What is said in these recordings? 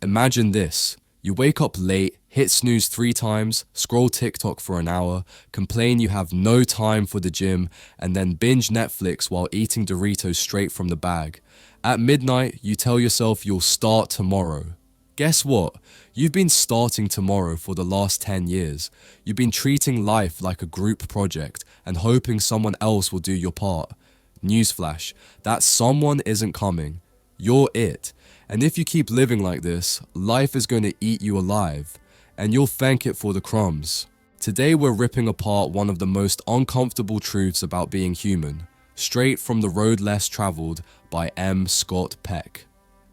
Imagine this. You wake up late, hit snooze 3 times, scroll TikTok for an hour, complain you have no time for the gym, and then binge Netflix while eating Doritos straight from the bag. At midnight, you tell yourself you'll start tomorrow. Guess what? You've been starting tomorrow for the last 10 years. You've been treating life like a group project and hoping someone else will do your part. Newsflash, that someone isn't coming. You're it. And if you keep living like this, life is going to eat you alive, and you'll thank it for the crumbs. Today we're ripping apart one of the most uncomfortable truths about being human, straight from The Road Less Traveled by M. Scott Peck.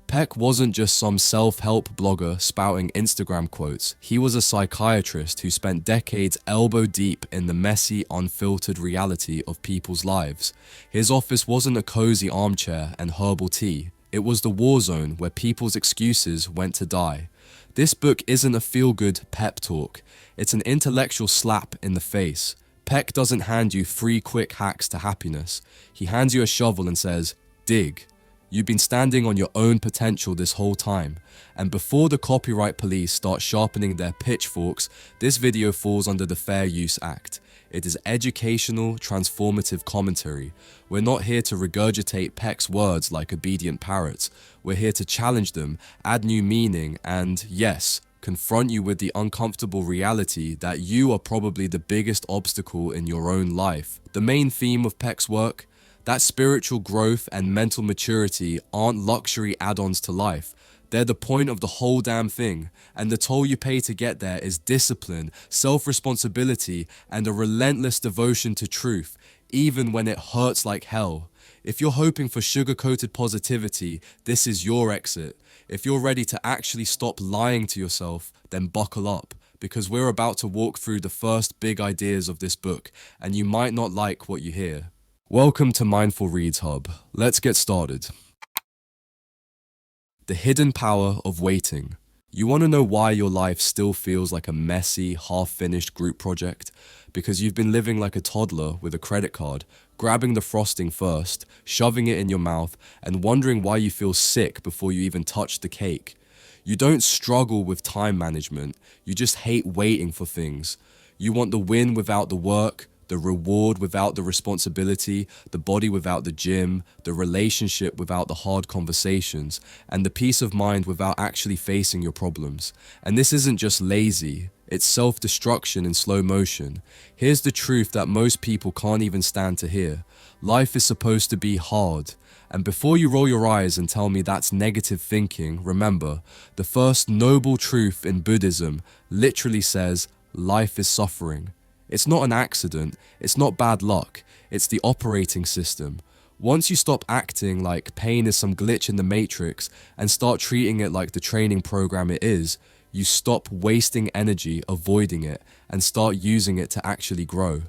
Peck wasn't just some self-help blogger spouting Instagram quotes. He was a psychiatrist who spent decades elbow deep in the messy, unfiltered reality of people's lives. His office wasn't a cozy armchair and herbal tea. It was the war zone where people's excuses went to die. This book isn't a feel-good pep talk. It's an intellectual slap in the face. Peck doesn't hand you 3 quick hacks to happiness. He hands you a shovel and says, dig. You've been standing on your own potential this whole time. And before the copyright police start sharpening their pitchforks, this video falls under the Fair Use Act. It is educational, transformative commentary. We're not here to regurgitate Peck's words like obedient parrots. We're here to challenge them, add new meaning, and, yes, confront you with the uncomfortable reality that you are probably the biggest obstacle in your own life. The main theme of Peck's work? That spiritual growth and mental maturity aren't luxury add-ons to life. They're the point of the whole damn thing, and the toll you pay to get there is discipline, self-responsibility, and a relentless devotion to truth, even when it hurts like hell. If you're hoping for sugar-coated positivity, this is your exit. If you're ready to actually stop lying to yourself, then buckle up, because we're about to walk through the first big ideas of this book, and you might not like what you hear. Welcome to Mindful Reads Hub. Let's get started. The hidden power of waiting. You want to know why your life still feels like a messy, half-finished group project? Because you've been living like a toddler with a credit card, grabbing the frosting first, shoving it in your mouth, and wondering why you feel sick before you even touch the cake. You don't struggle with time management, you just hate waiting for things. You want the win without the work, the reward without the responsibility, the body without the gym, the relationship without the hard conversations, and the peace of mind without actually facing your problems. And this isn't just lazy, it's self-destruction in slow motion. Here's the truth that most people can't even stand to hear. Life is supposed to be hard. And before you roll your eyes and tell me that's negative thinking, remember, the first noble truth in Buddhism literally says, life is suffering. It's not an accident, it's not bad luck, it's the operating system. Once you stop acting like pain is some glitch in the matrix and start treating it like the training program it is, you stop wasting energy avoiding it and start using it to actually grow.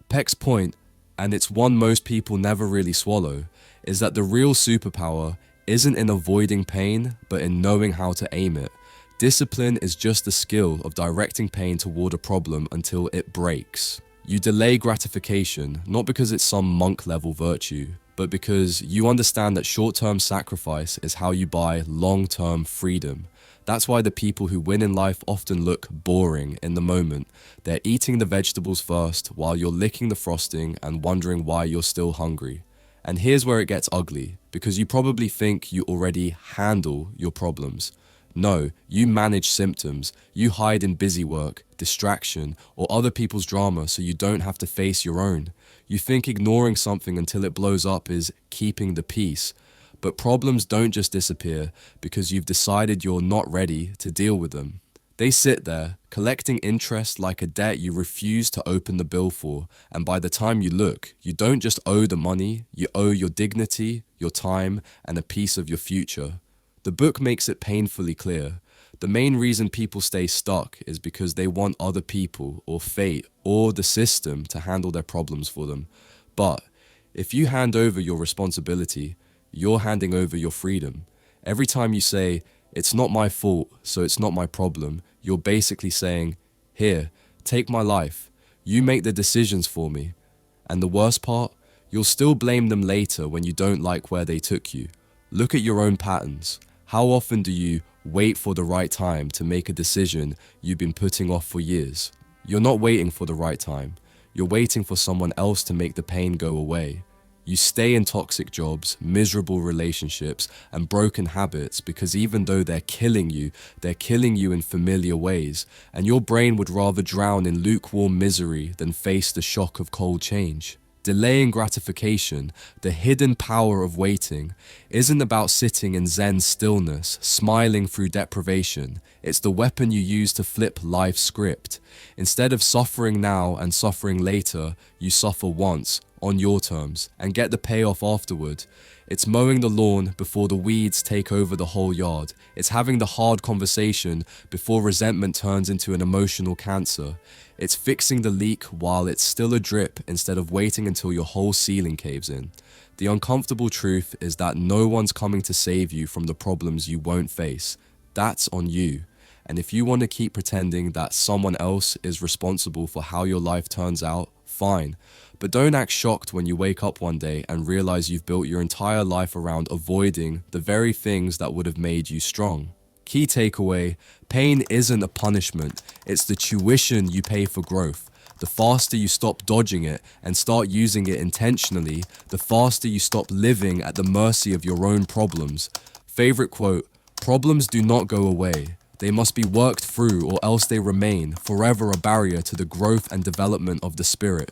Peck's point, and it's one most people never really swallow, is that the real superpower isn't in avoiding pain, but in knowing how to aim it. Discipline is just the skill of directing pain toward a problem until it breaks. You delay gratification, not because it's some monk-level virtue, but because you understand that short-term sacrifice is how you buy long-term freedom. That's why the people who win in life often look boring in the moment. They're eating the vegetables first while you're licking the frosting and wondering why you're still hungry. And here's where it gets ugly, because you probably think you already handle your problems. No, you manage symptoms, you hide in busy work, distraction, or other people's drama so you don't have to face your own. You think ignoring something until it blows up is keeping the peace. But problems don't just disappear because you've decided you're not ready to deal with them. They sit there, collecting interest like a debt you refuse to open the bill for, and by the time you look, you don't just owe the money, you owe your dignity, your time, and a piece of your future. The book makes it painfully clear. The main reason people stay stuck is because they want other people or fate or the system to handle their problems for them. But if you hand over your responsibility, you're handing over your freedom. Every time you say, "It's not my fault, so it's not my problem," you're basically saying, "Here, take my life. You make the decisions for me." And the worst part, you'll still blame them later when you don't like where they took you. Look at your own patterns. How often do you wait for the right time to make a decision you've been putting off for years. You're not waiting for the right time. You're waiting for someone else to make the pain go away. You stay in toxic jobs, miserable relationships, and broken habits because even though they're killing you in familiar ways, and your brain would rather drown in lukewarm misery than face the shock of cold change. Delaying gratification, the hidden power of waiting, isn't about sitting in Zen stillness, smiling through deprivation. It's the weapon you use to flip life's script. Instead of suffering now and suffering later, you suffer once, on your terms, and get the payoff afterward. It's mowing the lawn before the weeds take over the whole yard. It's having the hard conversation before resentment turns into an emotional cancer. It's fixing the leak while it's still a drip instead of waiting until your whole ceiling caves in. The uncomfortable truth is that no one's coming to save you from the problems you won't face. That's on you. And if you want to keep pretending that someone else is responsible for how your life turns out, fine. But don't act shocked when you wake up one day and realize you've built your entire life around avoiding the very things that would have made you strong. Key takeaway, pain isn't a punishment, it's the tuition you pay for growth. The faster you stop dodging it and start using it intentionally, the faster you stop living at the mercy of your own problems. Favorite quote, problems do not go away. They must be worked through or else they remain forever a barrier to the growth and development of the spirit.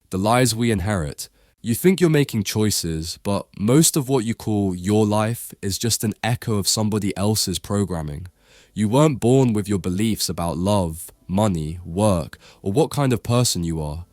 The lies we inherit. You think you're making choices, but most of what you call your life is just an echo of somebody else's programming. You weren't born with your beliefs about love, money, work, or what kind of person you are.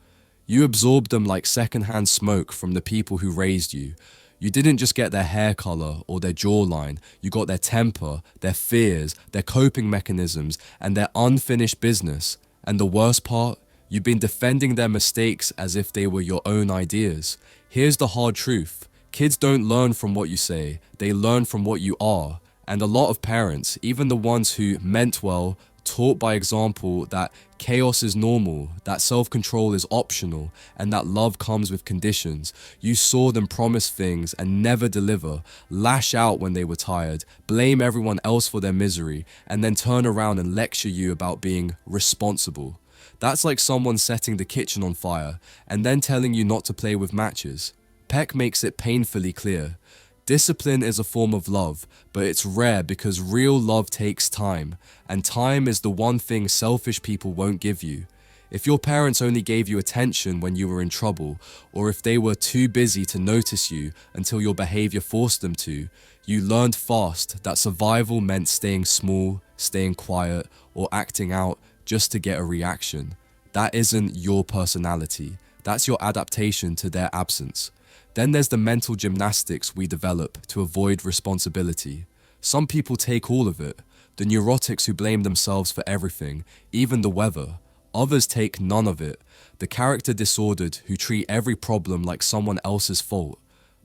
You absorbed them like secondhand smoke from the people who raised you. You didn't just get their hair color or their jawline, you got their temper, their fears, their coping mechanisms, and their unfinished business. And the worst part? You've been defending their mistakes as if they were your own ideas. Here's the hard truth. Kids don't learn from what you say, they learn from what you are. And a lot of parents, even the ones who meant well, taught by example that chaos is normal, that self-control is optional, and that love comes with conditions. You saw them promise things and never deliver, lash out when they were tired, blame everyone else for their misery, and then turn around and lecture you about being responsible. That's like someone setting the kitchen on fire and then telling you not to play with matches. Peck makes it painfully clear. Discipline is a form of love, but it's rare because real love takes time, and time is the one thing selfish people won't give you. If your parents only gave you attention when you were in trouble, or if they were too busy to notice you until your behavior forced them to, you learned fast that survival meant staying small, staying quiet, or acting out just to get a reaction. That isn't your personality. That's your adaptation to their absence. Then there's the mental gymnastics we develop to avoid responsibility. Some people take all of it. The neurotics who blame themselves for everything, even the weather. Others take none of it. The character disordered who treat every problem like someone else's fault.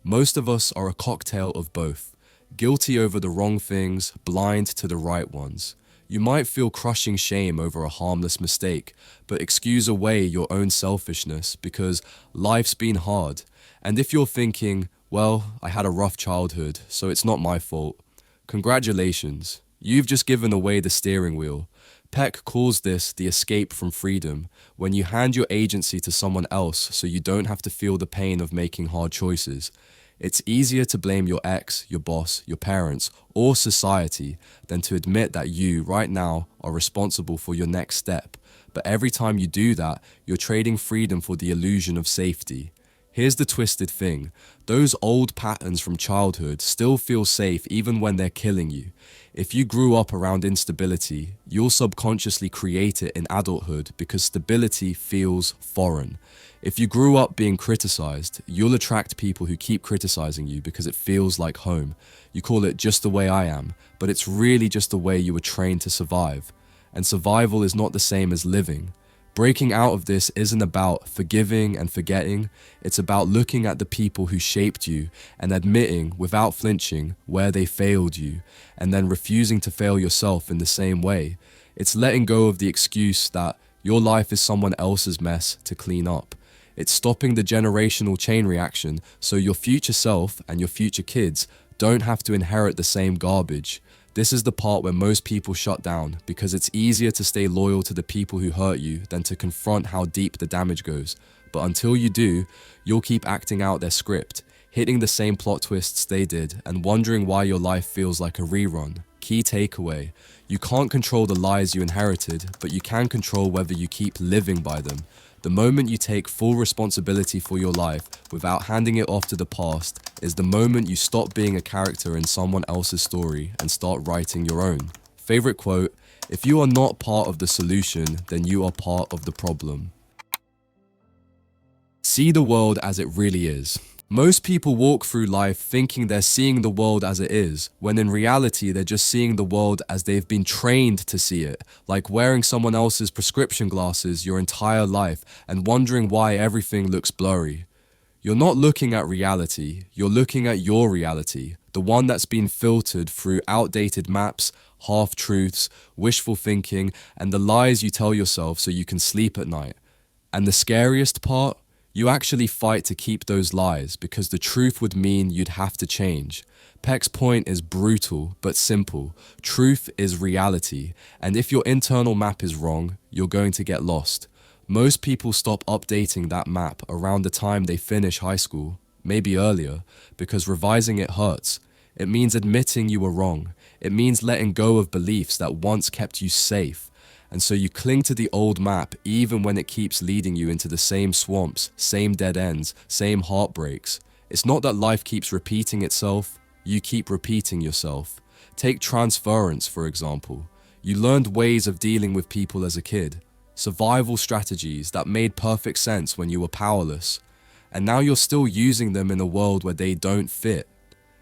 Most of us are a cocktail of both. Guilty over the wrong things, blind to the right ones. You might feel crushing shame over a harmless mistake, but excuse away your own selfishness because life's been hard. And if you're thinking, well, I had a rough childhood, so it's not my fault. Congratulations, you've just given away the steering wheel. Peck calls this the escape from freedom, when you hand your agency to someone else so you don't have to feel the pain of making hard choices. It's easier to blame your ex, your boss, your parents, or society than to admit that you, right now, are responsible for your next step. But every time you do that, you're trading freedom for the illusion of safety. Here's the twisted thing. Those old patterns from childhood still feel safe even when they're killing you. If you grew up around instability, you'll subconsciously create it in adulthood because stability feels foreign. If you grew up being criticized, you'll attract people who keep criticizing you because it feels like home. You call it just the way I am, but it's really just the way you were trained to survive. And survival is not the same as living. Breaking out of this isn't about forgiving and forgetting, it's about looking at the people who shaped you and admitting, without flinching, where they failed you, and then refusing to fail yourself in the same way. It's letting go of the excuse that your life is someone else's mess to clean up. It's stopping the generational chain reaction so your future self and your future kids don't have to inherit the same garbage. This is the part where most people shut down because it's easier to stay loyal to the people who hurt you than to confront how deep the damage goes. But until you do, you'll keep acting out their script, hitting the same plot twists they did, and wondering why your life feels like a rerun. Key takeaway: you can't control the lies you inherited, but you can control whether you keep living by them. The moment you take full responsibility for your life without handing it off to the past is the moment you stop being a character in someone else's story and start writing your own. Favorite quote: if you are not part of the solution, then you are part of the problem. See the world as it really is. Most people walk through life thinking they're seeing the world as it is, when in reality they're just seeing the world as they've been trained to see it, like wearing someone else's prescription glasses your entire life and wondering why everything looks blurry. You're not looking at reality, you're looking at your reality, the one that's been filtered through outdated maps, half-truths, wishful thinking, and the lies you tell yourself so you can sleep at night. And the scariest part? You actually fight to keep those lies because the truth would mean you'd have to change. Peck's point is brutal but simple. Truth is reality, and if your internal map is wrong, you're going to get lost. Most people stop updating that map around the time they finish high school, maybe earlier, because revising it hurts. It means admitting you were wrong. It means letting go of beliefs that once kept you safe. And so you cling to the old map even when it keeps leading you into the same swamps, same dead ends, same heartbreaks. It's not that life keeps repeating itself, you keep repeating yourself. Take transference, for example. You learned ways of dealing with people as a kid, survival strategies that made perfect sense when you were powerless. And now you're still using them in a world where they don't fit.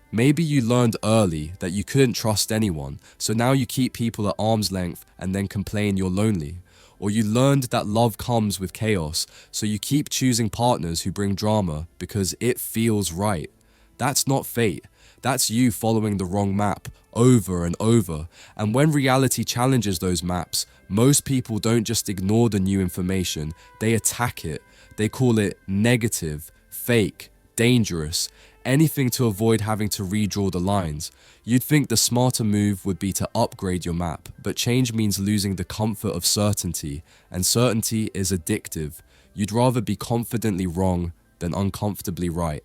Maybe you learned early that you couldn't trust anyone, so now you keep people at arm's length and then complain you're lonely. Or you learned that love comes with chaos, so you keep choosing partners who bring drama because it feels right. That's not fate. That's you following the wrong map over and over. And when reality challenges those maps, most people don't just ignore the new information, they attack it. They call it negative, fake, dangerous, anything to avoid having to redraw the lines. You'd think the smarter move would be to upgrade your map, but change means losing the comfort of certainty, and certainty is addictive. You'd rather be confidently wrong than uncomfortably right.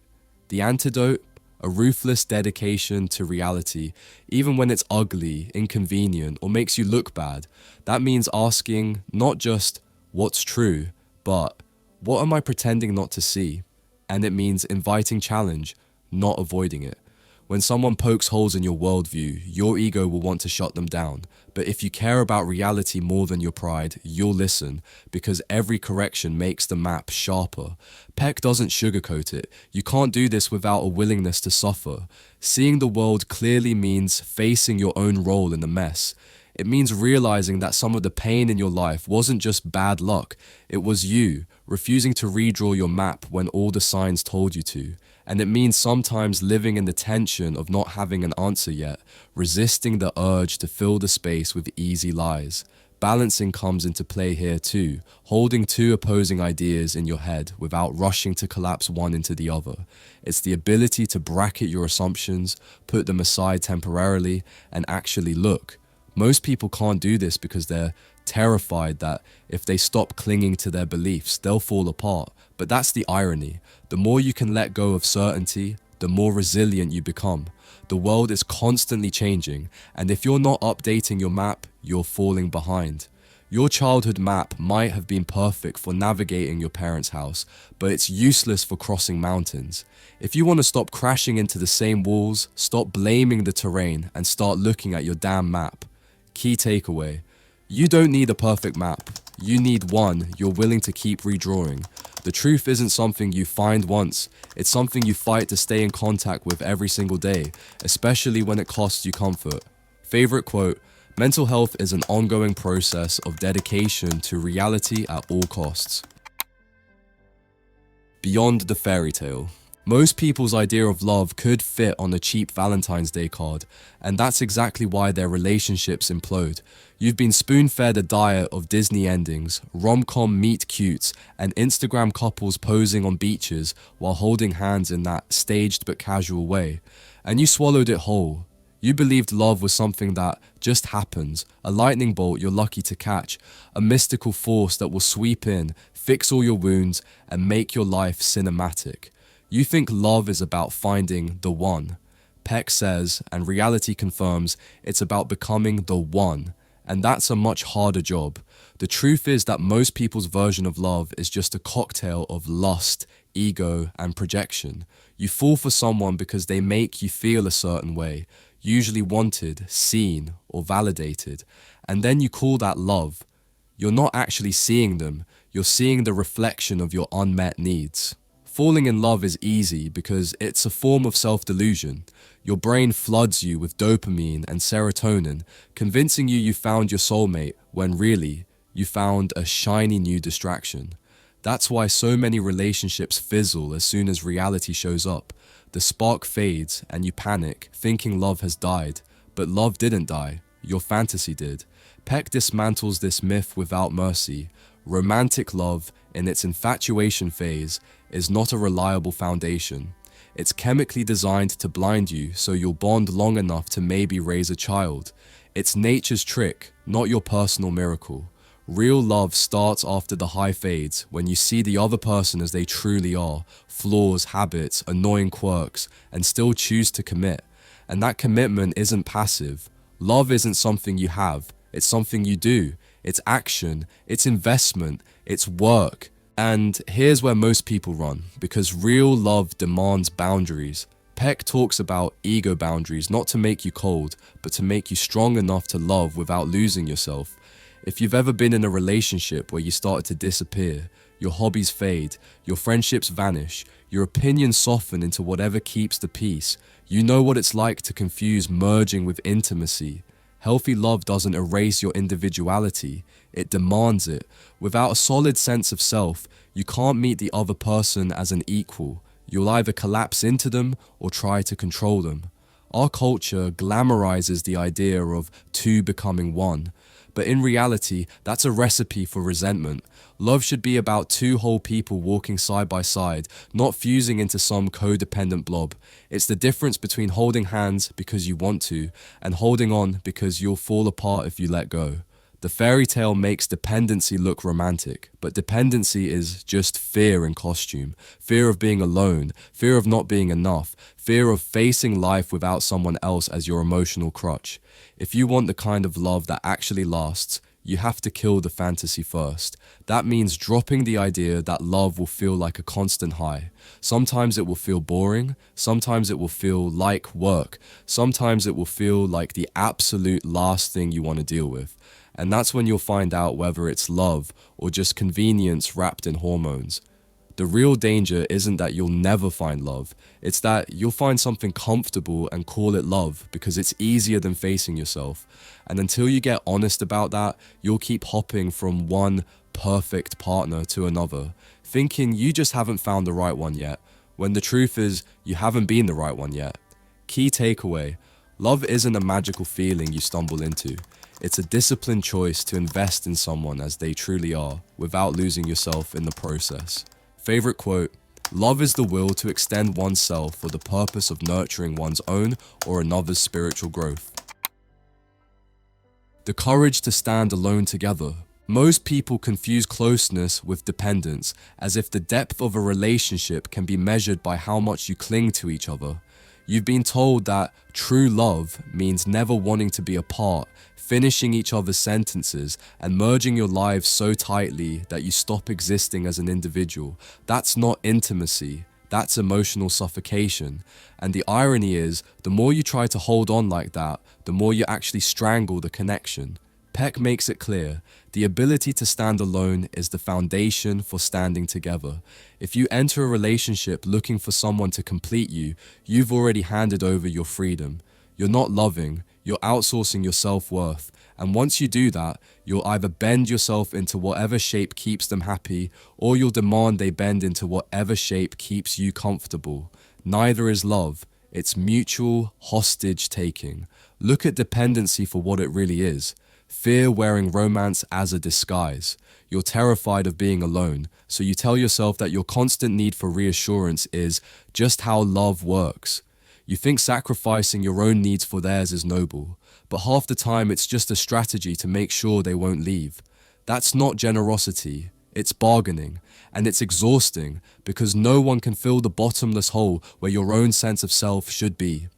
The antidote? A ruthless dedication to reality, even when it's ugly, inconvenient, or makes you look bad. That means asking not just what's true, but what am I pretending not to see? And it means inviting challenge, not avoiding it. When someone pokes holes in your worldview, your ego will want to shut them down. But if you care about reality more than your pride, you'll listen, because every correction makes the map sharper. Peck doesn't sugarcoat it. You can't do this without a willingness to suffer. Seeing the world clearly means facing your own role in the mess. It means realizing that some of the pain in your life wasn't just bad luck. It was you, refusing to redraw your map when all the signs told you to. And it means sometimes living in the tension of not having an answer yet, resisting the urge to fill the space with easy lies. Balancing comes into play here too, holding two opposing ideas in your head without rushing to collapse one into the other. It's the ability to bracket your assumptions, put them aside temporarily, and actually look. Most people can't do this because they're terrified that if they stop clinging to their beliefs, they'll fall apart. But that's the irony. The more you can let go of certainty, the more resilient you become. The world is constantly changing, and if you're not updating your map, you're falling behind. Your childhood map might have been perfect for navigating your parents' house, but it's useless for crossing mountains. If you want to stop crashing into the same walls, stop blaming the terrain and start looking at your damn map. Key takeaway: you don't need a perfect map. You need one you're willing to keep redrawing. The truth isn't something you find once, it's something you fight to stay in contact with every single day, especially when it costs you comfort. Favorite quote: mental health is an ongoing process of dedication to reality at all costs. Beyond the fairy tale. Most people's idea of love could fit on a cheap Valentine's Day card, and that's exactly why their relationships implode. You've been spoon-fed a diet of Disney endings, rom-com meet-cutes, and Instagram couples posing on beaches while holding hands in that staged but casual way. and you swallowed it whole. You believed love was something that just happens, a lightning bolt you're lucky to catch, a mystical force that will sweep in, fix all your wounds, and make your life cinematic. You think love is about finding the one. Peck says, and reality confirms, it's about becoming the one. And that's a much harder job. The truth is that most people's version of love is just a cocktail of lust, ego, and projection. You fall for someone because they make you feel a certain way, usually wanted, seen, or validated, and then you call that love. You're not actually seeing them, you're seeing the reflection of your unmet needs. Falling in love is easy because it's a form of self-delusion. Your brain floods you with dopamine and serotonin, convincing you found your soulmate when really, you found a shiny new distraction. That's why so many relationships fizzle as soon as reality shows up. The spark fades and you panic, thinking love has died. But love didn't die, your fantasy did. Peck dismantles this myth without mercy. Romantic love, in its infatuation phase, is not a reliable foundation. It's chemically designed to blind you so you'll bond long enough to maybe raise a child. It's nature's trick, not your personal miracle. Real love starts after the high fades, when you see the other person as they truly are, flaws, habits, annoying quirks, and still choose to commit. And that commitment isn't passive. Love isn't something you have, it's something you do. It's action, it's investment, it's work. And here's where most people run, because real love demands boundaries. Peck talks about ego boundaries, not to make you cold, but to make you strong enough to love without losing yourself. If you've ever been in a relationship where you started to disappear, your hobbies fade, your friendships vanish, your opinions soften into whatever keeps the peace, you know what it's like to confuse merging with intimacy. Healthy love doesn't erase your individuality, it demands it. Without a solid sense of self, you can't meet the other person as an equal. You'll either collapse into them or try to control them. Our culture glamorizes the idea of two becoming one. But in reality, that's a recipe for resentment. Love should be about two whole people walking side by side, not fusing into some codependent blob. It's the difference between holding hands because you want to, and holding on because you'll fall apart if you let go. The fairy tale makes dependency look romantic, but dependency is just fear in costume. Fear of being alone, fear of not being enough, fear of facing life without someone else as your emotional crutch. If you want the kind of love that actually lasts, you have to kill the fantasy first. That means dropping the idea that love will feel like a constant high. Sometimes it will feel boring, sometimes it will feel like work, sometimes it will feel like the absolute last thing you want to deal with. And that's when you'll find out whether it's love or just convenience wrapped in hormones. The real danger isn't that you'll never find love, it's that you'll find something comfortable and call it love because it's easier than facing yourself. And until you get honest about that, you'll keep hopping from one perfect partner to another, thinking you just haven't found the right one yet, when the truth is you haven't been the right one yet. Key takeaway: love isn't a magical feeling you stumble into. It's a disciplined choice to invest in someone as they truly are, without losing yourself in the process. Favorite quote: love is the will to extend oneself for the purpose of nurturing one's own or another's spiritual growth. The courage to stand alone together. Most people confuse closeness with dependence, as if the depth of a relationship can be measured by how much you cling to each other. You've been told that true love means never wanting to be apart, finishing each other's sentences, and merging your lives so tightly that you stop existing as an individual. That's not intimacy, that's emotional suffocation. And the irony is, the more you try to hold on like that, the more you actually strangle the connection. Peck makes it clear, the ability to stand alone is the foundation for standing together. If you enter a relationship looking for someone to complete you, you've already handed over your freedom. You're not loving, you're outsourcing your self-worth. And once you do that, you'll either bend yourself into whatever shape keeps them happy, or you'll demand they bend into whatever shape keeps you comfortable. Neither is love, it's mutual hostage-taking. Look at dependency for what it really is. Fear wearing romance as a disguise. You're terrified of being alone, so you tell yourself that your constant need for reassurance is just how love works. You think sacrificing your own needs for theirs is noble, but half the time it's just a strategy to make sure they won't leave. That's not generosity, it's bargaining, and it's exhausting because no one can fill the bottomless hole where your own sense of self should be.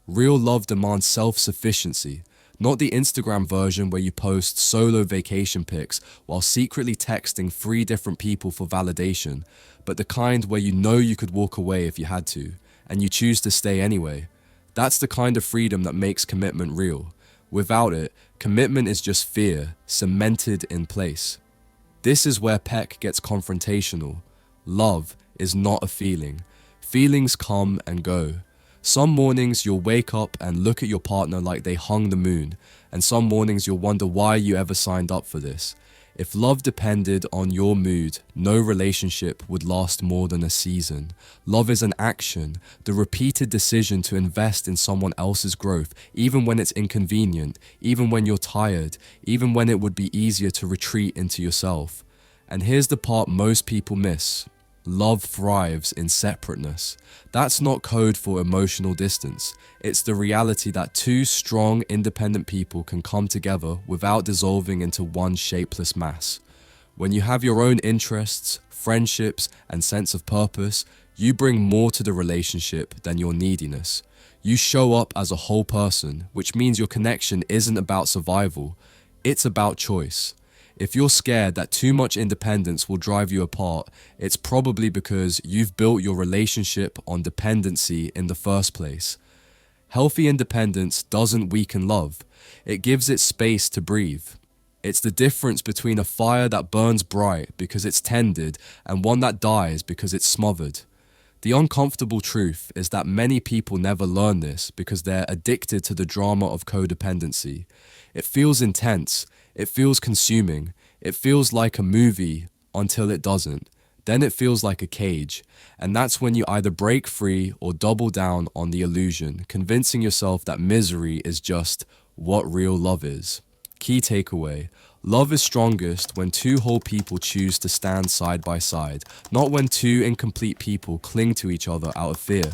Real love demands self-sufficiency, not the Instagram version where you post solo vacation pics while secretly texting 3 different people for validation, but the kind where you know you could walk away if you had to, and you choose to stay anyway. That's the kind of freedom that makes commitment real. Without it, commitment is just fear, cemented in place. This is where Peck gets confrontational. Love is not a feeling. Feelings come and go. Some mornings you'll wake up and look at your partner like they hung the moon, and some mornings you'll wonder why you ever signed up for this. If love depended on your mood, no relationship would last more than a season. Love is an action, the repeated decision to invest in someone else's growth, even when it's inconvenient, even when you're tired, even when it would be easier to retreat into yourself. And here's the part most people miss. Love thrives in separateness. That's not code for emotional distance. It's the reality that 2 strong, independent people can come together without dissolving into one shapeless mass. When you have your own interests, friendships, and sense of purpose, you bring more to the relationship than your neediness. You show up as a whole person, which means your connection isn't about survival, it's about choice. If you're scared that too much independence will drive you apart, it's probably because you've built your relationship on dependency in the first place. Healthy independence doesn't weaken love. It gives it space to breathe. It's the difference between a fire that burns bright because it's tended and one that dies because it's smothered. The uncomfortable truth is that many people never learn this because they're addicted to the drama of codependency. It feels intense. It feels consuming. It feels like a movie until it doesn't. Then it feels like a cage. And that's when you either break free or double down on the illusion, convincing yourself that misery is just what real love is. Key takeaway. Love is strongest when 2 whole people choose to stand side by side, not when 2 incomplete people cling to each other out of fear.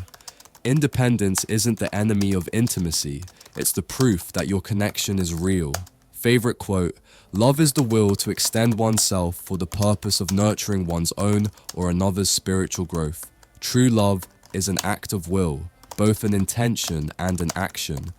Independence isn't the enemy of intimacy. It's the proof that your connection is real. Favorite quote, love is the will to extend oneself for the purpose of nurturing one's own or another's spiritual growth. True love is an act of will, both an intention and an action.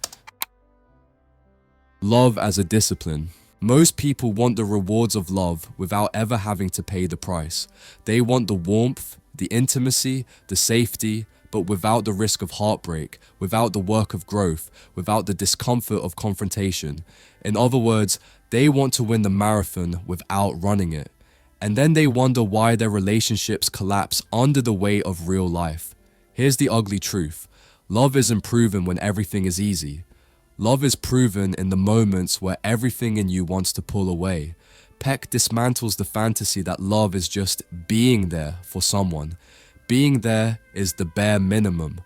Love as a discipline. Most people want the rewards of love without ever having to pay the price. They want the warmth, the intimacy, the safety, but without the risk of heartbreak, without the work of growth, without the discomfort of confrontation. In other words, they want to win the marathon without running it. And then they wonder why their relationships collapse under the weight of real life. Here's the ugly truth. Love isn't proven when everything is easy. Love is proven in the moments where everything in you wants to pull away. Peck dismantles the fantasy that love is just being there for someone. Being there is the bare minimum.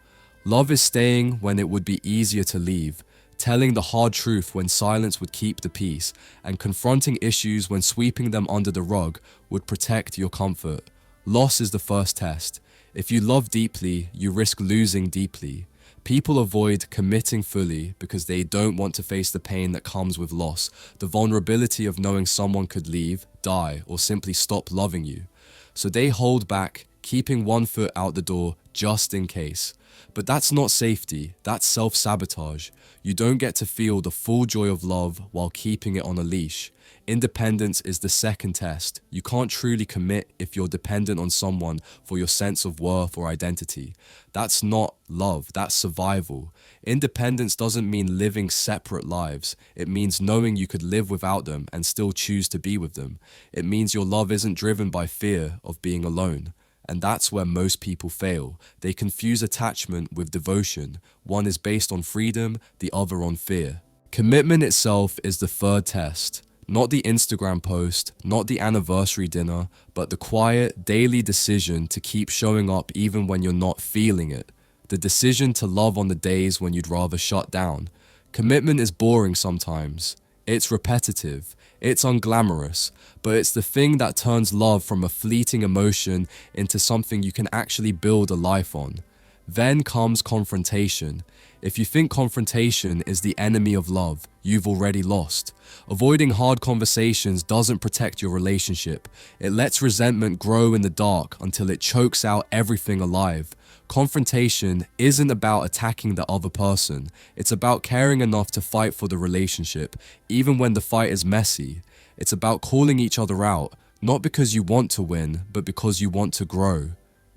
Love is staying when it would be easier to leave, telling the hard truth when silence would keep the peace, and confronting issues when sweeping them under the rug would protect your comfort. Loss is the first test. If you love deeply, you risk losing deeply. People avoid committing fully because they don't want to face the pain that comes with loss, the vulnerability of knowing someone could leave, die, or simply stop loving you. So they hold back, keeping one foot out the door just in case. But that's not safety, that's self-sabotage. You don't get to feel the full joy of love while keeping it on a leash. Independence is the second test. You can't truly commit if you're dependent on someone for your sense of worth or identity. That's not love, that's survival. Independence doesn't mean living separate lives. It means knowing you could live without them and still choose to be with them. It means your love isn't driven by fear of being alone. And that's where most people fail. They confuse attachment with devotion. One is based on freedom, the other on fear. Commitment itself is the third test. Not the Instagram post, not the anniversary dinner, but the quiet, daily decision to keep showing up even when you're not feeling it. The decision to love on the days when you'd rather shut down. Commitment is boring sometimes. It's repetitive. It's unglamorous. But it's the thing that turns love from a fleeting emotion into something you can actually build a life on. Then comes confrontation. If you think confrontation is the enemy of love, you've already lost. Avoiding hard conversations doesn't protect your relationship. It lets resentment grow in the dark until it chokes out everything alive. Confrontation isn't about attacking the other person. It's about caring enough to fight for the relationship, even when the fight is messy. It's about calling each other out, not because you want to win, but because you want to grow.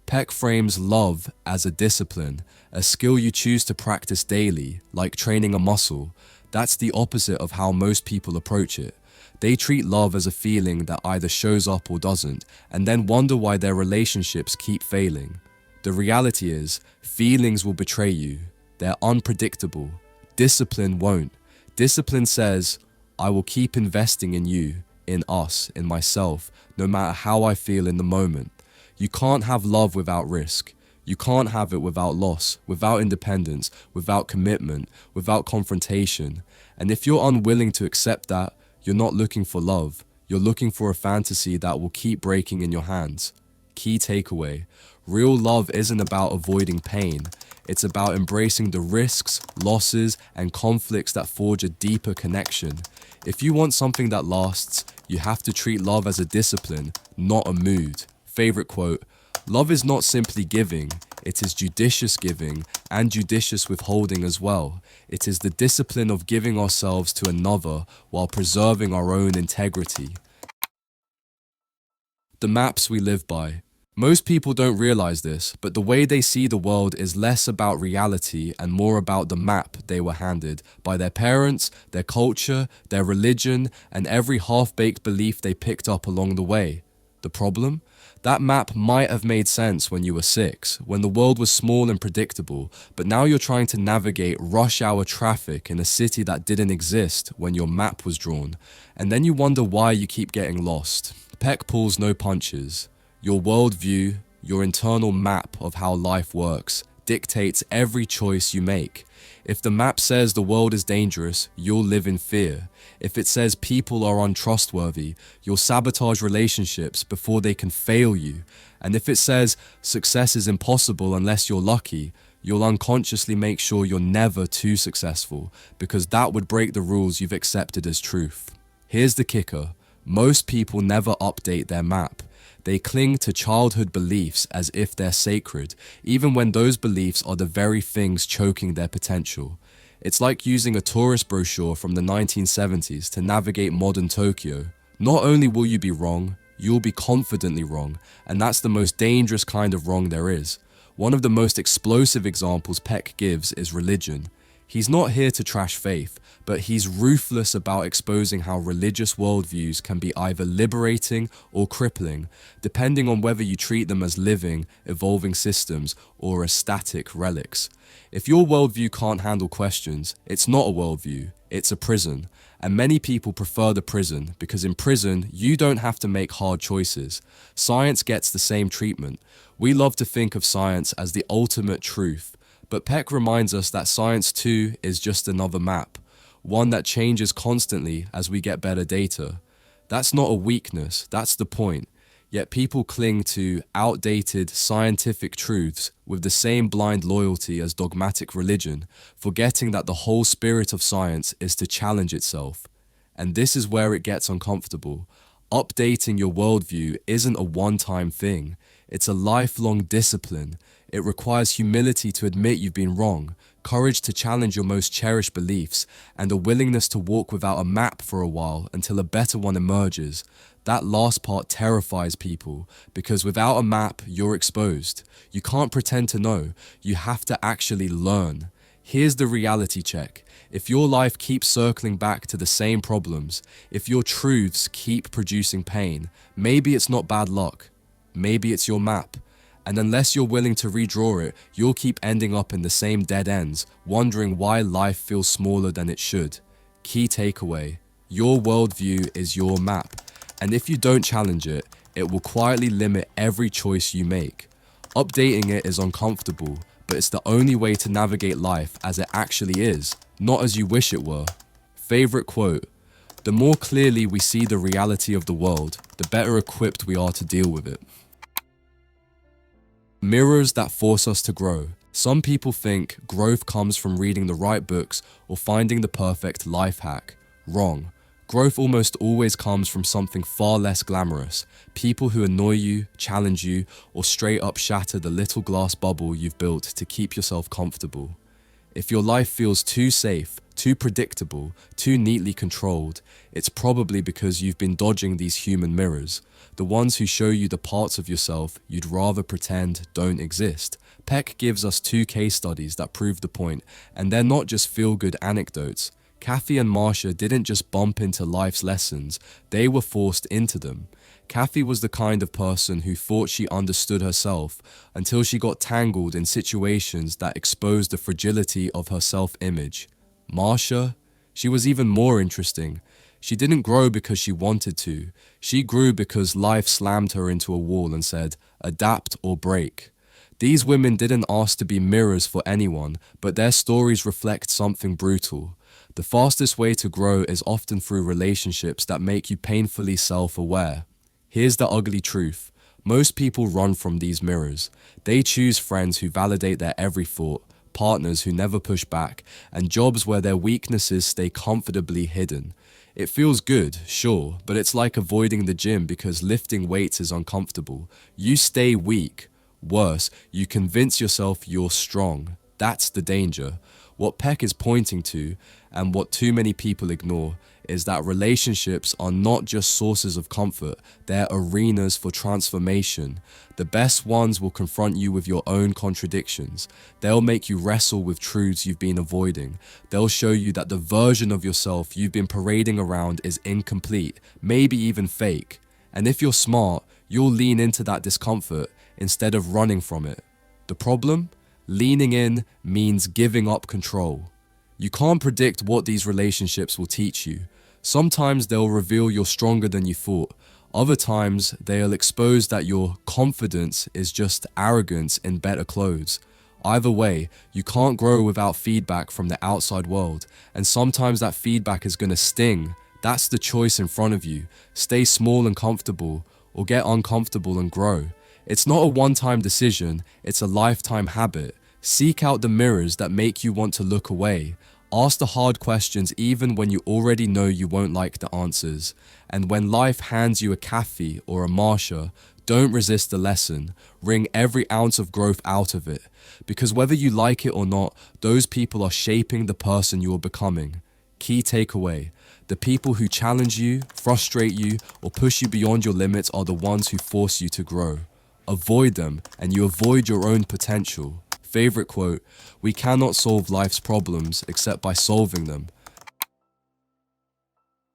Peck frames love as a discipline, a skill you choose to practice daily, like training a muscle. That's the opposite of how most people approach it. They treat love as a feeling that either shows up or doesn't, and then wonder why their relationships keep failing. The reality is, feelings will betray you. They're unpredictable. Discipline won't. Discipline says, I will keep investing in you, in us, in myself, no matter how I feel in the moment. You can't have love without risk. You can't have it without loss, without independence, without commitment, without confrontation. And if you're unwilling to accept that, you're not looking for love. You're looking for a fantasy that will keep breaking in your hands. Key takeaway: real love isn't about avoiding pain. It's about embracing the risks, losses, and conflicts that forge a deeper connection. If you want something that lasts, you have to treat love as a discipline, not a mood. Favorite quote: love is not simply giving, it is judicious giving and judicious withholding as well. It is the discipline of giving ourselves to another while preserving our own integrity. The maps we live by. Most people don't realize this, but the way they see the world is less about reality and more about the map they were handed by their parents, their culture, their religion, and every half-baked belief they picked up along the way. The problem? That map might have made sense when you were 6, when the world was small and predictable, but now you're trying to navigate rush hour traffic in a city that didn't exist when your map was drawn, and then you wonder why you keep getting lost. Peck pulls no punches. Your worldview, your internal map of how life works, dictates every choice you make. If the map says the world is dangerous, you'll live in fear. If it says people are untrustworthy, you'll sabotage relationships before they can fail you. And if it says success is impossible unless you're lucky, you'll unconsciously make sure you're never too successful, because that would break the rules you've accepted as truth. Here's the kicker: most people never update their map. They cling to childhood beliefs as if they're sacred, even when those beliefs are the very things choking their potential. It's like using a tourist brochure from the 1970s to navigate modern Tokyo. Not only will you be wrong, you'll be confidently wrong, and that's the most dangerous kind of wrong there is. One of the most explosive examples Peck gives is religion. He's not here to trash faith, but he's ruthless about exposing how religious worldviews can be either liberating or crippling, depending on whether you treat them as living, evolving systems or as static relics. If your worldview can't handle questions, it's not a worldview, it's a prison. And many people prefer the prison because in prison, you don't have to make hard choices. Science gets the same treatment. We love to think of science as the ultimate truth, but Peck reminds us that science too is just another map, one that changes constantly as we get better data. That's not a weakness, that's the point. Yet people cling to outdated scientific truths with the same blind loyalty as dogmatic religion, forgetting that the whole spirit of science is to challenge itself. And this is where it gets uncomfortable. Updating your worldview isn't a one-time thing. It's a lifelong discipline. It requires humility to admit you've been wrong, courage to challenge your most cherished beliefs, and a willingness to walk without a map for a while until a better one emerges. That last part terrifies people, because without a map, you're exposed. You can't pretend to know. You have to actually learn. Here's the reality check. If your life keeps circling back to the same problems, if your truths keep producing pain, maybe it's not bad luck. Maybe it's your map. And unless you're willing to redraw it, you'll keep ending up in the same dead ends, wondering why life feels smaller than it should. Key takeaway: your worldview is your map. And if you don't challenge it, it will quietly limit every choice you make. Updating it is uncomfortable, but it's the only way to navigate life as it actually is, not as you wish it were. Favorite quote: the more clearly we see the reality of the world, the better equipped we are to deal with it. Mirrors that force us to grow. Some people think growth comes from reading the right books or finding the perfect life hack. Wrong. Growth almost always comes from something far less glamorous. People who annoy you, challenge you, or straight up shatter the little glass bubble you've built to keep yourself comfortable. If your life feels too safe, too predictable, too neatly controlled, it's probably because you've been dodging these human mirrors, the ones who show you the parts of yourself you'd rather pretend don't exist. Peck gives us 2 case studies that prove the point, and they're not just feel-good anecdotes. Kathy and Marcia didn't just bump into life's lessons, they were forced into them. Kathy was the kind of person who thought she understood herself until she got tangled in situations that exposed the fragility of her self-image. Marcia, she was even more interesting. She didn't grow because she wanted to. She grew because life slammed her into a wall and said, adapt or break. These women didn't ask to be mirrors for anyone, but their stories reflect something brutal. The fastest way to grow is often through relationships that make you painfully self-aware. Here's the ugly truth. Most people run from these mirrors. They choose friends who validate their every thought, partners who never push back, and jobs where their weaknesses stay comfortably hidden. It feels good, sure, but it's like avoiding the gym because lifting weights is uncomfortable. You stay weak. Worse, you convince yourself you're strong. That's the danger. What Peck is pointing to, and what too many people ignore, is that relationships are not just sources of comfort, they're arenas for transformation. The best ones will confront you with your own contradictions. They'll make you wrestle with truths you've been avoiding. They'll show you that the version of yourself you've been parading around is incomplete, maybe even fake. And if you're smart, you'll lean into that discomfort instead of running from it. The problem? Leaning in means giving up control. You can't predict what these relationships will teach you. Sometimes they'll reveal you're stronger than you thought. Other times, they'll expose that your confidence is just arrogance in better clothes. Either way, you can't grow without feedback from the outside world, and sometimes that feedback is gonna sting. That's the choice in front of you. Stay small and comfortable, or get uncomfortable and grow. It's not a one-time decision, it's a lifetime habit. Seek out the mirrors that make you want to look away. Ask the hard questions even when you already know you won't like the answers. And when life hands you a Kathy or a Marcia, don't resist the lesson. Wring every ounce of growth out of it. Because whether you like it or not, those people are shaping the person you are becoming. Key takeaway: the people who challenge you, frustrate you, or push you beyond your limits are the ones who force you to grow. Avoid them, and you avoid your own potential. Favorite quote: we cannot solve life's problems except by solving them.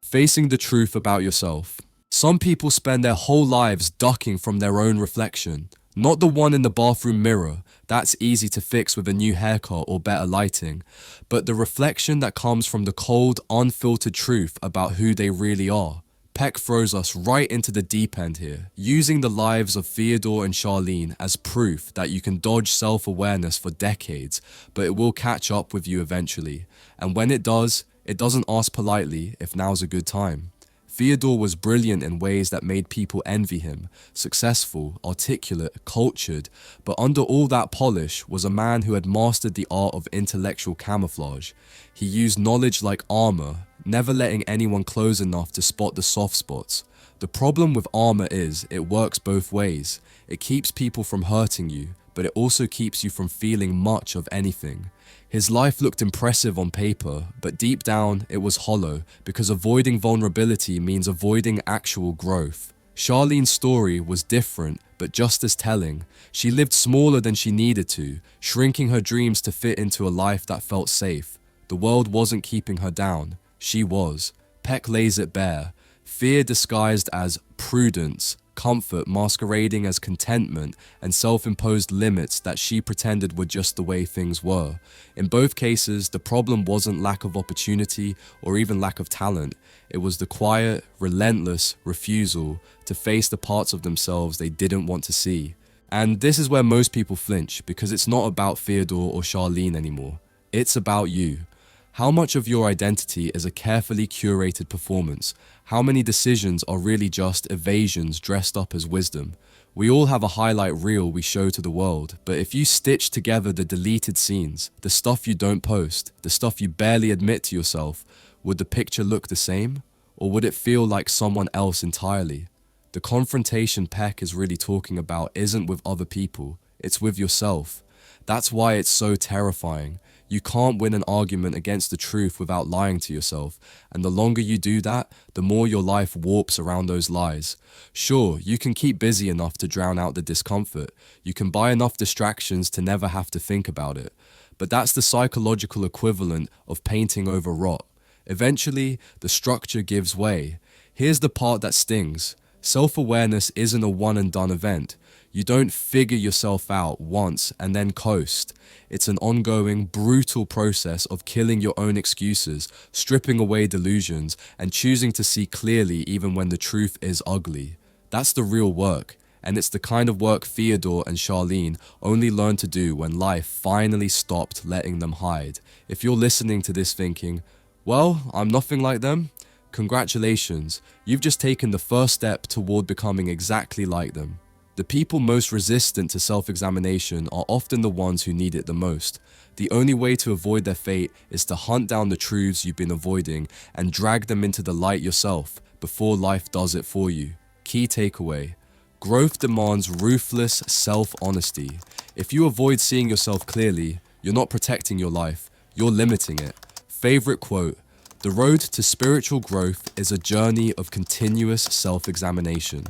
Facing the truth about yourself. Some people spend their whole lives ducking from their own reflection. Not the one in the bathroom mirror, that's easy to fix with a new haircut or better lighting, but the reflection that comes from the cold, unfiltered truth about who they really are. Peck throws us right into the deep end here, using the lives of Theodore and Charlene as proof that you can dodge self-awareness for decades, but it will catch up with you eventually. And when it does, it doesn't ask politely if now's a good time. Theodore was brilliant in ways that made people envy him, successful, articulate, cultured, but under all that polish was a man who had mastered the art of intellectual camouflage. He used knowledge like armor, never letting anyone close enough to spot the soft spots. The problem with armor is it works both ways. It keeps people from hurting you, but it also keeps you from feeling much of anything. His life looked impressive on paper, but deep down it was hollow because avoiding vulnerability means avoiding actual growth. Charlene's story was different, but just as telling. She lived smaller than she needed to, shrinking her dreams to fit into a life that felt safe. The world wasn't keeping her down. She was. Peck lays it bare. Fear disguised as prudence, comfort masquerading as contentment, and self-imposed limits that she pretended were just the way things were. In both cases, the problem wasn't lack of opportunity or even lack of talent. It was the quiet, relentless refusal to face the parts of themselves they didn't want to see. And this is where most people flinch, because it's not about Theodore or Charlene anymore. It's about you. How much of your identity is a carefully curated performance? How many decisions are really just evasions dressed up as wisdom? We all have a highlight reel we show to the world, but if you stitch together the deleted scenes, the stuff you don't post, the stuff you barely admit to yourself, would the picture look the same? Or would it feel like someone else entirely? The confrontation Peck is really talking about isn't with other people, it's with yourself. That's why it's so terrifying. You can't win an argument against the truth without lying to yourself, and the longer you do that, the more your life warps around those lies. Sure, you can keep busy enough to drown out the discomfort. You can buy enough distractions to never have to think about it. But that's the psychological equivalent of painting over rot. Eventually, the structure gives way. Here's the part that stings. Self-awareness isn't a one-and-done event. You don't figure yourself out once and then coast. It's an ongoing, brutal process of killing your own excuses, stripping away delusions, and choosing to see clearly even when the truth is ugly. That's the real work, and it's the kind of work Theodore and Charlene only learned to do when life finally stopped letting them hide. If you're listening to this thinking, well, I'm nothing like them, congratulations, you've just taken the first step toward becoming exactly like them. The people most resistant to self-examination are often the ones who need it the most. The only way to avoid their fate is to hunt down the truths you've been avoiding and drag them into the light yourself before life does it for you. Key takeaway: growth demands ruthless self-honesty. If you avoid seeing yourself clearly, you're not protecting your life, you're limiting it. Favorite quote: "The road to spiritual growth is a journey of continuous self-examination."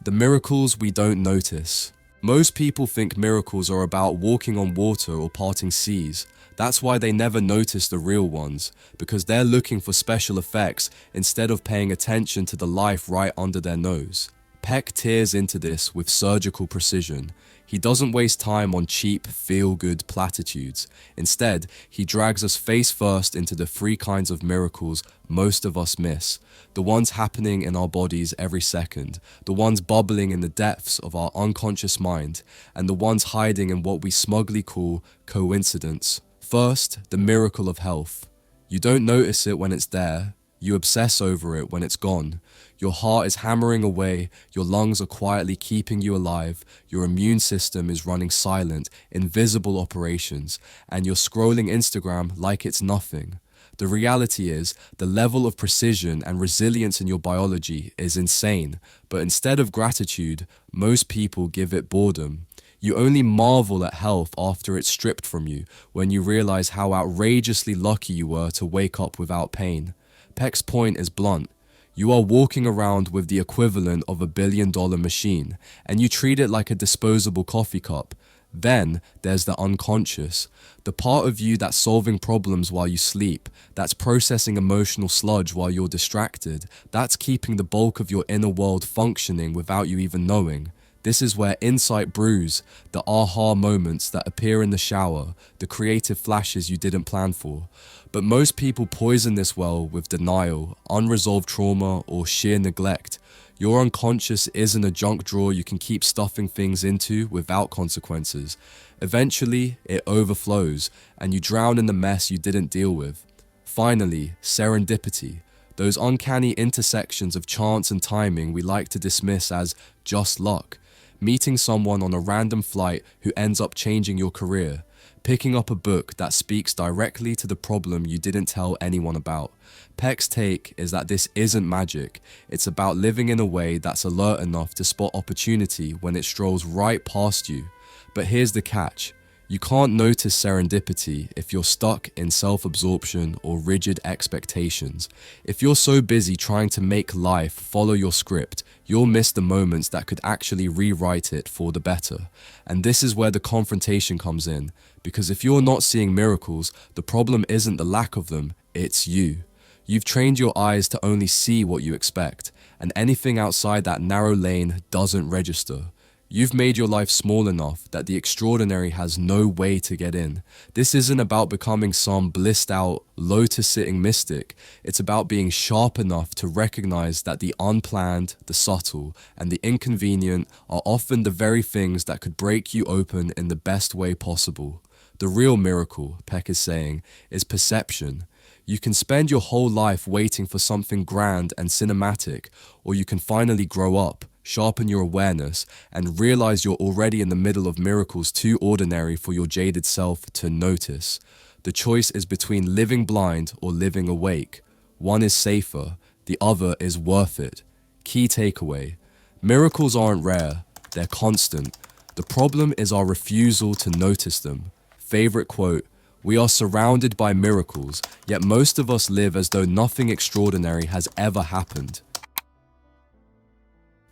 The miracles we don't notice. Most people think miracles are about walking on water or parting seas. That's why they never notice the real ones, because they're looking for special effects instead of paying attention to the life right under their nose. Peck tears into this with surgical precision. He doesn't waste time on cheap, feel-good platitudes. Instead, he drags us face first into the three kinds of miracles most of us miss. The ones happening in our bodies every second, the ones bubbling in the depths of our unconscious mind, and the ones hiding in what we smugly call coincidence. First, the miracle of health. You don't notice it when it's there. You obsess over it when it's gone. Your heart is hammering away, your lungs are quietly keeping you alive, your immune system is running silent, invisible operations, and you're scrolling Instagram like it's nothing. The reality is, the level of precision and resilience in your biology is insane, but instead of gratitude, most people give it boredom. You only marvel at health after it's stripped from you, when you realize how outrageously lucky you were to wake up without pain. Peck's point is blunt. You are walking around with the equivalent of $1 billion machine, and you treat it like a disposable coffee cup. Then there's the unconscious, the part of you that's solving problems while you sleep, that's processing emotional sludge while you're distracted, that's keeping the bulk of your inner world functioning without you even knowing. This is where insight brews, the aha moments that appear in the shower, the creative flashes you didn't plan for. But most people poison this well with denial, unresolved trauma, or sheer neglect. Your unconscious isn't a junk drawer you can keep stuffing things into without consequences. Eventually, it overflows, and you drown in the mess you didn't deal with. Finally, serendipity. Those uncanny intersections of chance and timing we like to dismiss as just luck. Meeting someone on a random flight who ends up changing your career. Picking up a book that speaks directly to the problem you didn't tell anyone about. Peck's take is that this isn't magic. It's about living in a way that's alert enough to spot opportunity when it strolls right past you. But here's the catch. You can't notice serendipity if you're stuck in self-absorption or rigid expectations. If you're so busy trying to make life follow your script, you'll miss the moments that could actually rewrite it for the better. And this is where the confrontation comes in, because if you're not seeing miracles, the problem isn't the lack of them, it's you. You've trained your eyes to only see what you expect, and anything outside that narrow lane doesn't register. You've made your life small enough that the extraordinary has no way to get in. This isn't about becoming some blissed out, lotus-sitting mystic. It's about being sharp enough to recognize that the unplanned, the subtle, and the inconvenient are often the very things that could break you open in the best way possible. The real miracle, Peck is saying, is perception. You can spend your whole life waiting for something grand and cinematic, or you can finally grow up, sharpen your awareness, and realize you're already in the middle of miracles too ordinary for your jaded self to notice. The choice is between living blind or living awake. One is safer, the other is worth it. Key takeaway: miracles aren't rare, they're constant. The problem is our refusal to notice them. Favorite quote: "We are surrounded by miracles, yet most of us live as though nothing extraordinary has ever happened."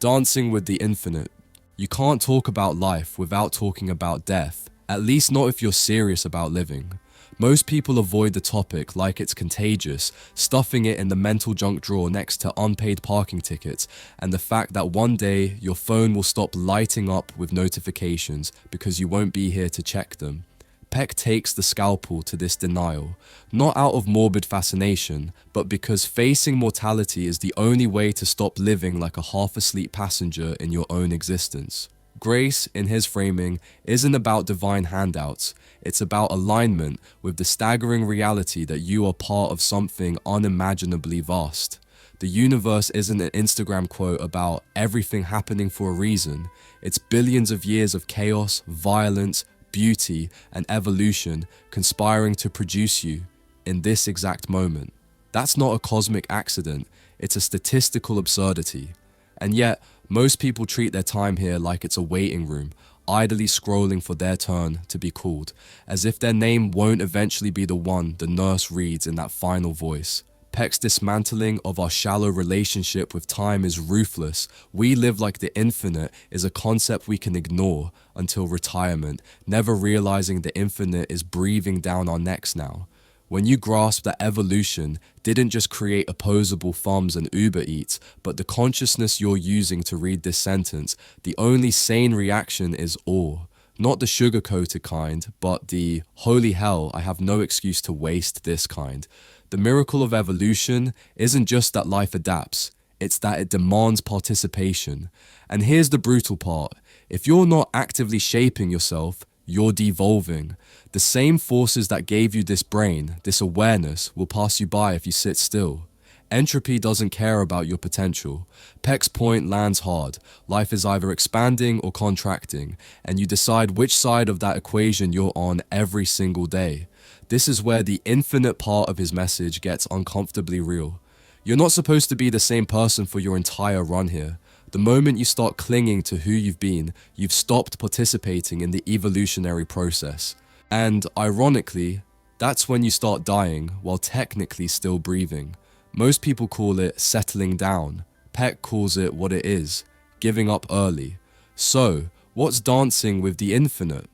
Dancing with the infinite. You can't talk about life without talking about death, at least not if you're serious about living. Most people avoid the topic like it's contagious, stuffing it in the mental junk drawer next to unpaid parking tickets and the fact that one day your phone will stop lighting up with notifications because you won't be here to check them. Peck takes the scalpel to this denial, not out of morbid fascination, but because facing mortality is the only way to stop living like a half-asleep passenger in your own existence. Grace, in his framing, isn't about divine handouts, it's about alignment with the staggering reality that you are part of something unimaginably vast. The universe isn't an Instagram quote about everything happening for a reason, it's billions of years of chaos, violence, beauty, and evolution conspiring to produce you in this exact moment. That's not a cosmic accident, it's a statistical absurdity. And yet, most people treat their time here like it's a waiting room, idly scrolling for their turn to be called, as if their name won't eventually be the one the nurse reads in that final voice. Peck's dismantling of our shallow relationship with time is ruthless. We live like the infinite is a concept we can ignore until retirement, never realizing the infinite is breathing down our necks now. When you grasp that evolution didn't just create opposable thumbs and Uber Eats, but the consciousness you're using to read this sentence, the only sane reaction is awe. Not the sugar-coated kind, but the holy hell, I have no excuse to waste this kind. The miracle of evolution isn't just that life adapts, it's that it demands participation. And here's the brutal part: if you're not actively shaping yourself, you're devolving. The same forces that gave you this brain, this awareness, will pass you by if you sit still. Entropy doesn't care about your potential. Peck's point lands hard. Life is either expanding or contracting, and you decide which side of that equation you're on every single day. This is where the infinite part of his message gets uncomfortably real. You're not supposed to be the same person for your entire run here. The moment you start clinging to who you've been, you've stopped participating in the evolutionary process. And ironically, that's when you start dying while technically still breathing. Most people call it settling down. Peck calls it what it is, giving up early. So, what's dancing with the infinite?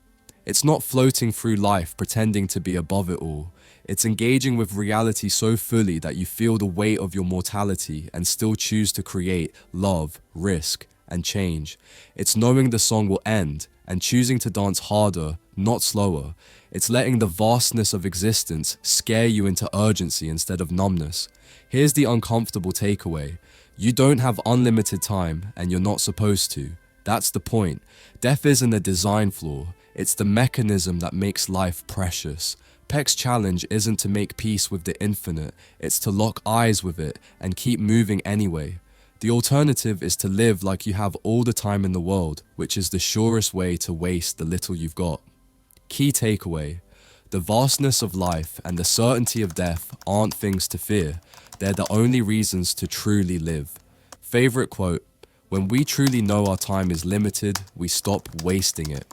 It's not floating through life pretending to be above it all. It's engaging with reality so fully that you feel the weight of your mortality and still choose to create, love, risk, and change. It's knowing the song will end and choosing to dance harder, not slower. It's letting the vastness of existence scare you into urgency instead of numbness. Here's the uncomfortable takeaway: you don't have unlimited time, and you're not supposed to. That's the point. Death isn't a design flaw, it's the mechanism that makes life precious. Peck's challenge isn't to make peace with the infinite, it's to lock eyes with it and keep moving anyway. The alternative is to live like you have all the time in the world, which is the surest way to waste the little you've got. Key takeaway: the vastness of life and the certainty of death aren't things to fear, they're the only reasons to truly live. Favorite quote: when we truly know our time is limited, we stop wasting it.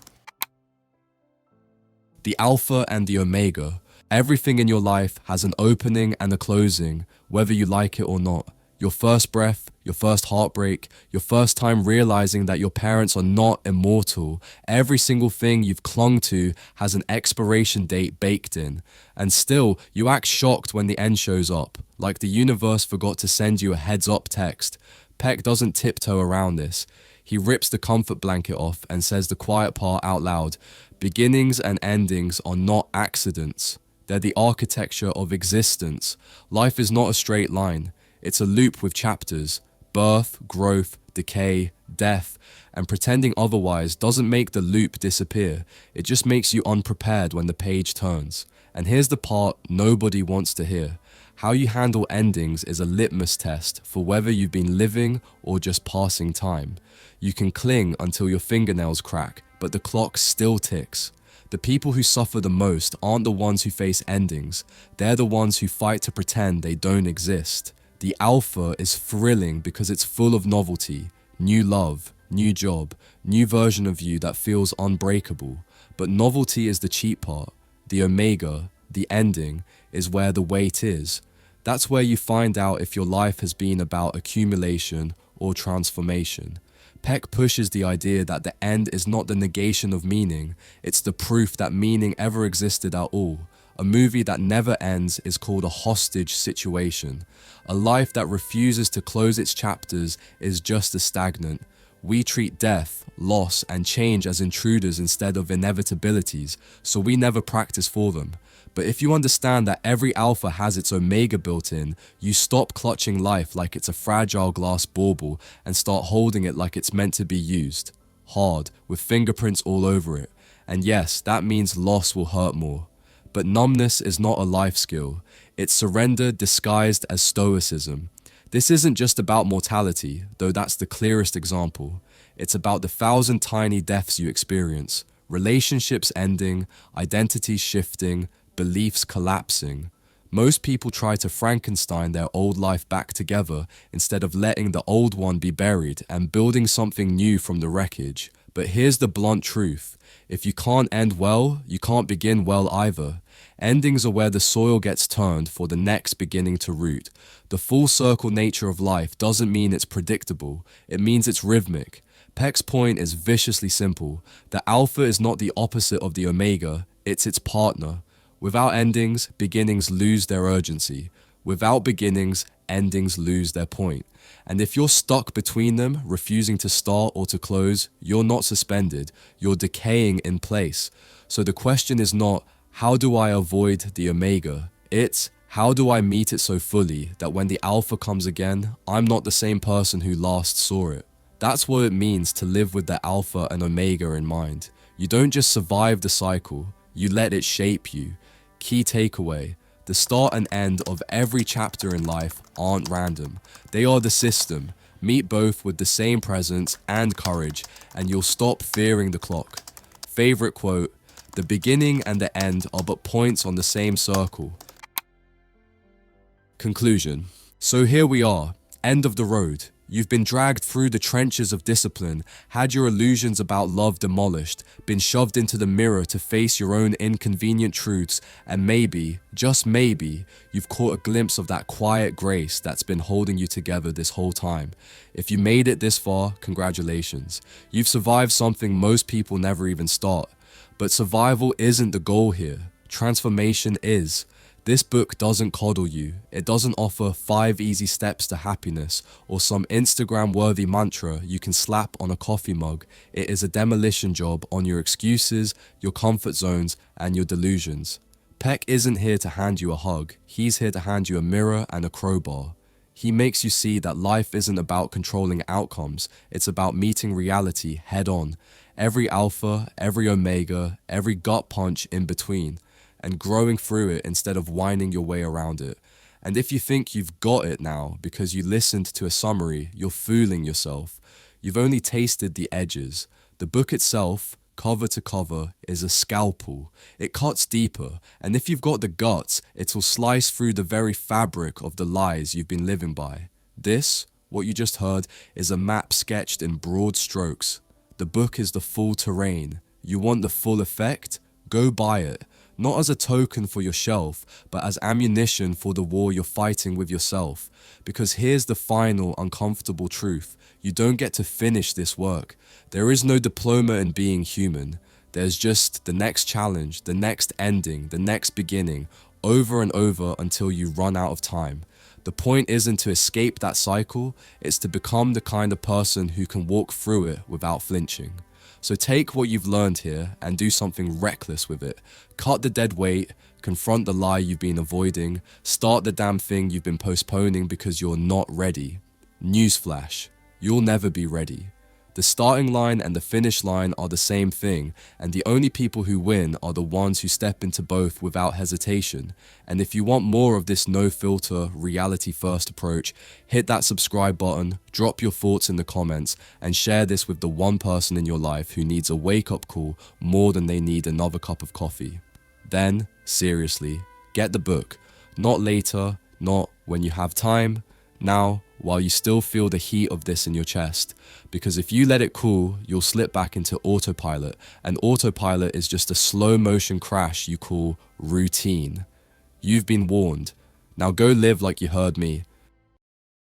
The Alpha and the Omega. Everything in your life has an opening and a closing, whether you like it or not. Your first breath, your first heartbreak, your first time realizing that your parents are not immortal. Every single thing you've clung to has an expiration date baked in. And still, you act shocked when the end shows up, like the universe forgot to send you a heads-up text. Peck doesn't tiptoe around this. He rips the comfort blanket off and says the quiet part out loud: beginnings and endings are not accidents. They're the architecture of existence. Life is not a straight line. It's a loop with chapters: birth, growth, decay, death, and pretending otherwise doesn't make the loop disappear. It just makes you unprepared when the page turns. And here's the part nobody wants to hear. How you handle endings is a litmus test for whether you've been living or just passing time. You can cling until your fingernails crack, but the clock still ticks. The people who suffer the most aren't the ones who face endings. They're the ones who fight to pretend they don't exist. The alpha is thrilling because it's full of novelty, new love, new job, new version of you that feels unbreakable. But novelty is the cheap part. The omega, the ending, is where the weight is. That's where you find out if your life has been about accumulation or transformation. Peck pushes the idea that the end is not the negation of meaning, it's the proof that meaning ever existed at all. A movie that never ends is called a hostage situation. A life that refuses to close its chapters is just as stagnant. We treat death, loss, and change as intruders instead of inevitabilities, so we never practice for them. But if you understand that every alpha has its omega built in, you stop clutching life like it's a fragile glass bauble and start holding it like it's meant to be used. Hard, with fingerprints all over it. And yes, that means loss will hurt more. But numbness is not a life skill. It's surrender disguised as stoicism. This isn't just about mortality, though that's the clearest example. It's about the 1,000 tiny deaths you experience, relationships ending, identities shifting, beliefs collapsing. Most people try to Frankenstein their old life back together instead of letting the old one be buried and building something new from the wreckage. But here's the blunt truth. If you can't end well, you can't begin well either. Endings are where the soil gets turned for the next beginning to root. The full circle nature of life doesn't mean it's predictable, it means it's rhythmic. Peck's point is viciously simple. The alpha is not the opposite of the omega, it's its partner. Without endings, beginnings lose their urgency. Without beginnings, endings lose their point. And if you're stuck between them, refusing to start or to close, you're not suspended, you're decaying in place. So the question is not, how do I avoid the omega? It's, how do I meet it so fully that when the alpha comes again, I'm not the same person who last saw it? That's what it means to live with the alpha and omega in mind. You don't just survive the cycle, you let it shape you. Key takeaway. The start and end of every chapter in life aren't random. They are the system. Meet both with the same presence and courage, and you'll stop fearing the clock. Favorite quote, the beginning and the end are but points on the same circle. Conclusion. So here we are, end of the road. You've been dragged through the trenches of discipline, had your illusions about love demolished, been shoved into the mirror to face your own inconvenient truths, and maybe, just maybe, you've caught a glimpse of that quiet grace that's been holding you together this whole time. If you made it this far, congratulations. You've survived something most people never even start. But survival isn't the goal here. Transformation is. This book doesn't coddle you. It doesn't offer 5 easy steps to happiness or some Instagram-worthy mantra you can slap on a coffee mug. It is a demolition job on your excuses, your comfort zones, and your delusions. Peck isn't here to hand you a hug. He's here to hand you a mirror and a crowbar. He makes you see that life isn't about controlling outcomes. It's about meeting reality head on. Every alpha, every omega, every gut punch in between. And growing through it instead of whining your way around it. And if you think you've got it now because you listened to a summary, you're fooling yourself. You've only tasted the edges. The book itself, cover to cover, is a scalpel. It cuts deeper, and if you've got the guts, it'll slice through the very fabric of the lies you've been living by. This, what you just heard, is a map sketched in broad strokes. The book is the full terrain. You want the full effect? Go buy it. Not as a token for your shelf, but as ammunition for the war you're fighting with yourself. Because here's the final uncomfortable truth. You don't get to finish this work. There is no diploma in being human. There's just the next challenge, the next ending, the next beginning, over and over until you run out of time. The point isn't to escape that cycle, it's to become the kind of person who can walk through it without flinching. So take what you've learned here and do something reckless with it. Cut the dead weight, confront the lie you've been avoiding, start the damn thing you've been postponing because you're not ready. Newsflash, you'll never be ready. The starting line and the finish line are the same thing, and the only people who win are the ones who step into both without hesitation. And if you want more of this no-filter, reality-first approach, hit that subscribe button, drop your thoughts in the comments, and share this with the one person in your life who needs a wake-up call more than they need another cup of coffee. Then, seriously, get the book. Not later, not when you have time, now, while you still feel the heat of this in your chest. Because if you let it cool, you'll slip back into autopilot, and autopilot is just a slow motion crash you call routine. You've been warned. Now go live like you heard me.